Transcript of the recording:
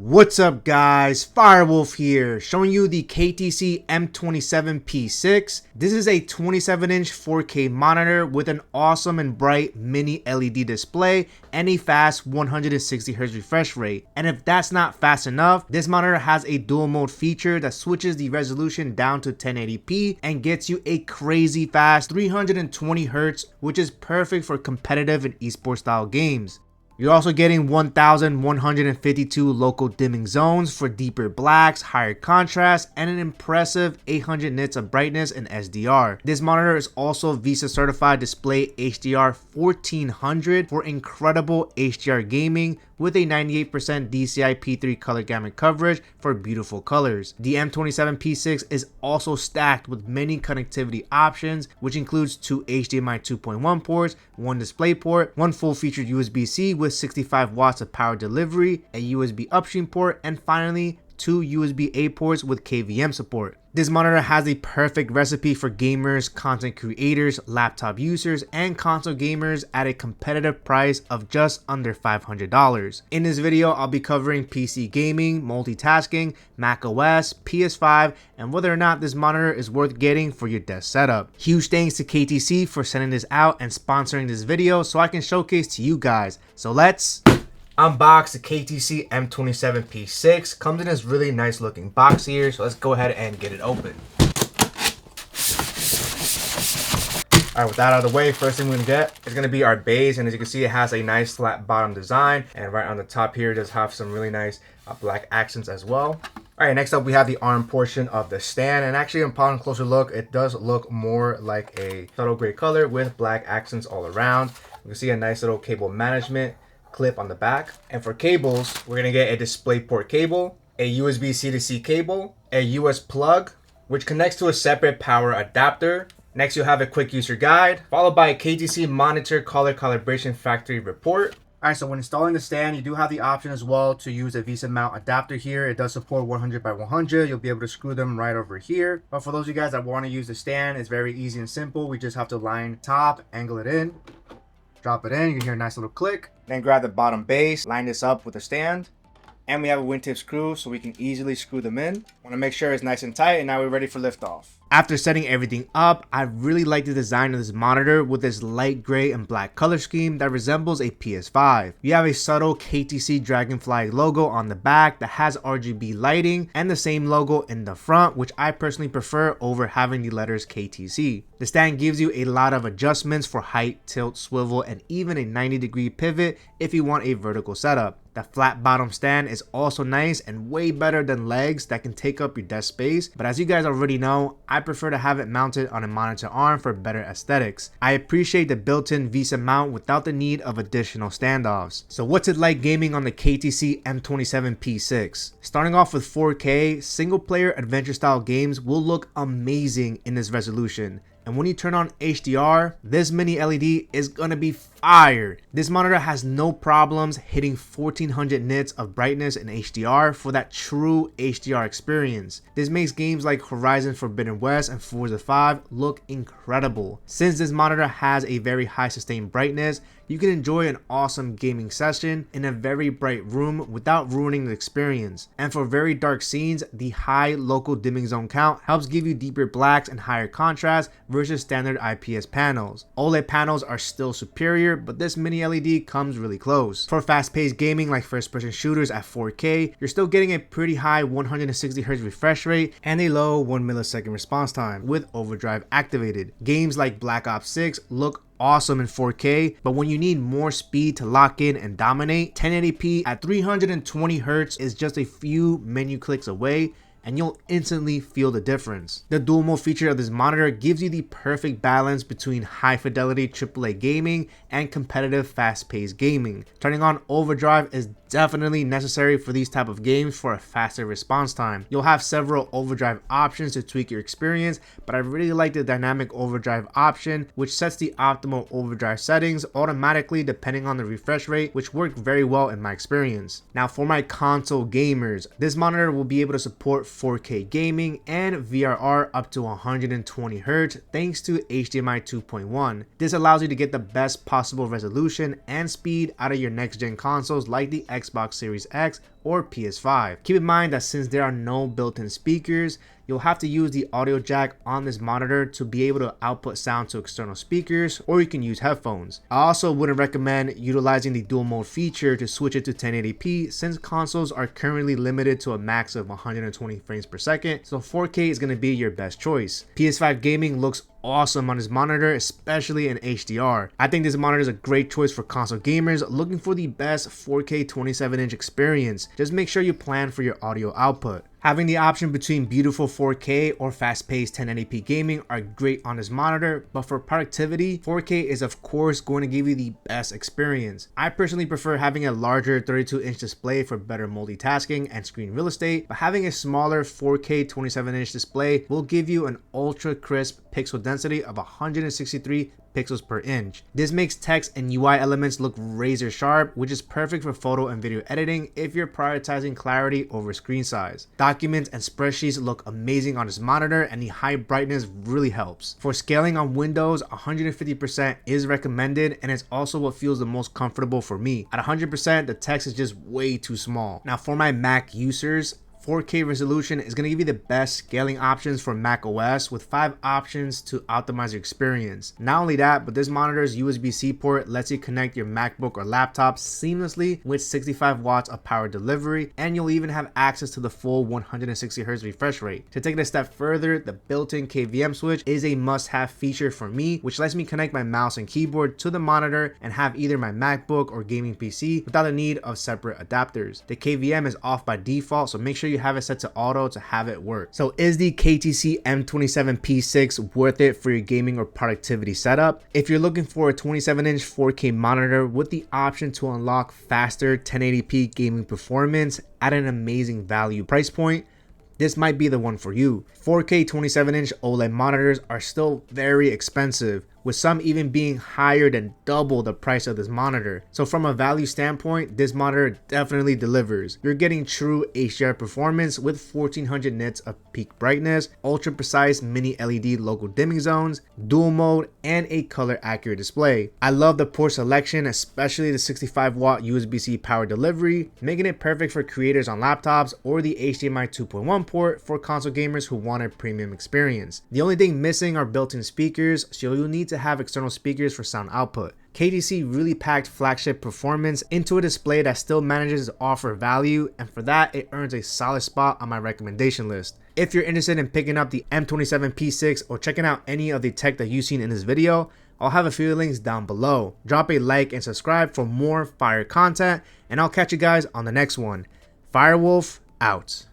What's up guys, Firewolf here, showing you the KTC M27P6. This is a 27-inch 4K monitor with an awesome and bright mini LED display and a fast 160Hz refresh rate. And if that's not fast enough, this monitor has a dual mode feature that switches the resolution down to 1080p and gets you a crazy fast 320Hz, which is perfect for competitive and esports style games. You're also getting 1152 local dimming zones for deeper blacks, higher contrast, and an impressive 800 nits of brightness in SDR. This monitor is also VESA certified display HDR 1400 for incredible HDR gaming with a 98% DCI P3 color gamut coverage for beautiful colors. The M27P6 is also stacked with many connectivity options, which includes 2 HDMI 2.1 ports, 1 display port, 1 full-featured USB-C with 65 watts of power delivery, a USB upstream port, and finally 2 USB-A ports with KVM support. This monitor has a perfect recipe for gamers, content creators, laptop users, and console gamers at a competitive price of just under $500. In this video, I'll be covering PC gaming, multitasking, macOS, PS5, and whether or not this monitor is worth getting for your desk setup. Huge thanks to KTC for sending this out and sponsoring this video so I can showcase to you guys. So let's unbox the KTC M27P6. Comes in this really nice looking box here, so let's go ahead and get it open. Alright, with that out of the way, first thing we're gonna get is gonna be our base, and as you can see, it has a nice flat bottom design, and right on the top here it does have some really nice black accents as well. Alright, next up we have the arm portion of the stand, and actually upon a closer look, it does look more like a subtle gray color with black accents all around. You can see a nice little cable management clip on the back, and for cables we're gonna get a display port cable, a USB-C to C cable, a US plug which connects to a separate power adapter. Next you'll have a quick user guide followed by a KTC monitor color calibration factory report. Alright, so when installing the stand, you do have the option as well to use a VESA mount adapter here. It does support 100 by 100. You'll be able to screw them right over here. But for those of you guys that want to use the stand, it's very easy and simple. We just have to line top, angle it in, drop it in. You can hear a nice little click. Then grab the bottom base, line this up with the stand. And we have a wingtip screw so we can easily screw them in. Want to make sure it's nice and tight, and now we're ready for liftoff. After setting everything up, I really like the design of this monitor with this light gray and black color scheme that resembles a PS5. You have a subtle KTC Dragonfly logo on the back that has RGB lighting and the same logo in the front, which I personally prefer over having the letters KTC. The stand gives you a lot of adjustments for height, tilt, swivel, and even a 90-degree pivot if you want a vertical setup. The flat bottom stand is also nice and way better than legs that can take up your desk space, but as you guys already know, I prefer to have it mounted on a monitor arm for better aesthetics. I appreciate the built-in VESA mount without the need of additional standoffs. So what's it like gaming on the KTC M27P6? Starting off with 4K, single-player adventure style games will look amazing in this resolution. And when you turn on HDR, this mini LED is gonna be fire. This monitor has no problems hitting 1400 nits of brightness in HDR for that true HDR experience. This makes games like Horizon Forbidden West and Forza 5 look incredible. Since this monitor has a very high sustained brightness, you can enjoy an awesome gaming session in a very bright room without ruining the experience. And for very dark scenes, the high local dimming zone count helps give you deeper blacks and higher contrast versus standard IPS panels. OLED panels are still superior, but this mini LED comes really close. For fast-paced gaming like first-person shooters at 4K, you're still getting a pretty high 160Hz refresh rate and a low 1 millisecond response time with overdrive activated. Games like Black Ops 6 look awesome in 4K, but when you need more speed to lock in and dominate, 1080p at 320Hz is just a few menu clicks away, and you'll instantly feel the difference. The dual mode feature of this monitor gives you the perfect balance between high fidelity AAA gaming and competitive fast-paced gaming. Turning on overdrive is definitely necessary for these type of games for a faster response time. You'll have several overdrive options to tweak your experience, but I really like the dynamic overdrive option, which sets the optimal overdrive settings automatically depending on the refresh rate, which worked very well in my experience. Now for my console gamers, this monitor will be able to support 4K gaming and VRR up to 120Hz thanks to HDMI 2.1. This allows you to get the best possible resolution and speed out of your next gen consoles like the Xbox Series X or PS5. Keep in mind that since there are no built-in speakers, you'll have to use the audio jack on this monitor to be able to output sound to external speakers, or you can use headphones. I also wouldn't recommend utilizing the dual mode feature to switch it to 1080p since consoles are currently limited to a max of 120 frames per second, so 4K is going to be your best choice. PS5 Gaming looks awesome on this monitor, especially in HDR. I think this monitor is a great choice for console gamers looking for the best 4K 27-inch experience. Just make sure you plan for your audio output. Having the option between beautiful 4K or fast-paced 1080p gaming are great on this monitor, but for productivity, 4K is of course going to give you the best experience. I personally prefer having a larger 32-inch display for better multitasking and screen real estate, but having a smaller 4K 27-inch display will give you an ultra crisp pixel density of 163 pixels per inch. This makes text and UI elements look razor sharp, which is perfect for photo and video editing if you're prioritizing clarity over screen size. Documents and spreadsheets look amazing on this monitor, and the high brightness really helps. For scaling on Windows, 150% is recommended, and it's also what feels the most comfortable for me. At 100%, the text is just way too small. Now for my Mac users, 4K resolution is going to give you the best scaling options for macOS with 5 options to optimize your experience. Not only that, but this monitor's USB-C port lets you connect your MacBook or laptop seamlessly with 65 watts of power delivery, and you'll even have access to the full 160Hz refresh rate. To take it a step further, the built-in KVM switch is a must-have feature for me, which lets me connect my mouse and keyboard to the monitor and have either my MacBook or gaming PC without the need of separate adapters. The KVM is off by default, so make sure you have it set to auto to have it work. So is the KTC M27P6 worth it for your gaming or productivity setup? If you're looking for a 27-inch 4K monitor with the option to unlock faster 1080p gaming performance at an amazing value price point, this might be the one for you. 4K 27-inch OLED monitors are still very expensive, with some even being higher than double the price of this monitor. So from a value standpoint, this monitor definitely delivers. You're getting true HDR performance with 1400 nits of peak brightness, ultra precise mini LED local dimming zones, dual mode, and a color accurate display. I love the port selection, especially the 65 watt USB-C power delivery, making it perfect for creators on laptops, or the HDMI 2.1 port for console gamers who want a premium experience. The only thing missing are built-in speakers, so you'll need to have external speakers for sound output. KTC really packed flagship performance into a display that still manages to offer value, and for that it earns a solid spot on my recommendation list. If you're interested in picking up the M27P6 or checking out any of the tech that you've seen in this video, I'll have a few links down below. Drop a like and subscribe for more fire content, and I'll catch you guys on the next one. Firewolf out.